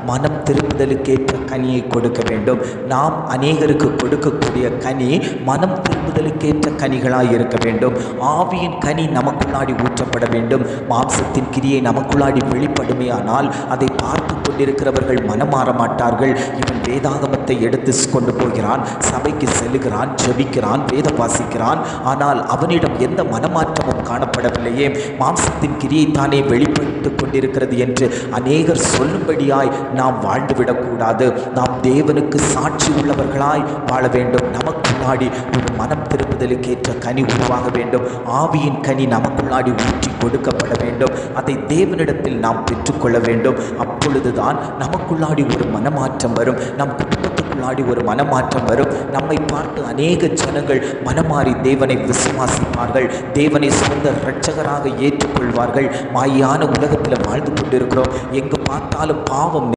மனம் திரும்புதலுக்கேற்ற கனியை கொடுக்க வேண்டும். நாம் அநேகருக்கு கொடுக்கக்கூடிய கனி மனம் திரும்புதலுக்கேற்ற கனிகளாய் இருக்க வேண்டும். ஆவியின் கனி நமக்குள்ளாடி ஊற்றப்பட வேண்டும். மாம்சத்தின் கிரியை நமக்குள்ளாடி வெளிப்படுமையானால் அதை பார்த்து கொண்டிருக்கிறவர்கள் மனமாற மாட்டார்கள். இவன் வேதாகமத்தை எடுத்து கொண்டு போகிறான், சபைக்கு செல்லுகிறான், ஜெபிக்கிறான், வேதம் வாசிக்கிறான், ஆனால் அவனிடம் எந்த மனமாற்றமும் காணப்படவில்லையே, மாம்சத்தின் கிரியை தானே வெளிப்பட்டு கொண்டிருக்கிறது என்று அநேகர் சொல்லும்படியாய் நாம் வாழ்ந்துவிடக்கூடாது. நாம் தேவனுக்கு சாட்சி உள்ளவர்களாய் வாழ வேண்டும். நமக்குள்ளாடி ஒரு மனம் திரும்புதலுக்கேற்ற கனி உருவாக வேண்டும். ஆவியின் கனி நமக்குள்ளாடி ஊற்றி கொடுக்கப்பட வேண்டும். அதை தேவனிடத்தில் நாம் பெற்றுக்கொள்ள வேண்டும். அப்பொழுதுதான் நமக்குள்ளாடி ஒரு மனமாற்றம் வரும். நம் குடும்பத்துக்குள்ளாடி ஒரு மனமாற்றம் வரும். நம்மை பார்த்து அநேக ஜனங்கள் மனமாறி தேவனை விசுவாசிப்பார்கள், தேவனை சொந்த இரட்சகராக ஏற்றுக்கொள்வார்கள். மாயான உலகத்தில் வாழ்ந்து கொண்டிருக்கிறோம். எங்கு பார்த்தாலும் பாவம்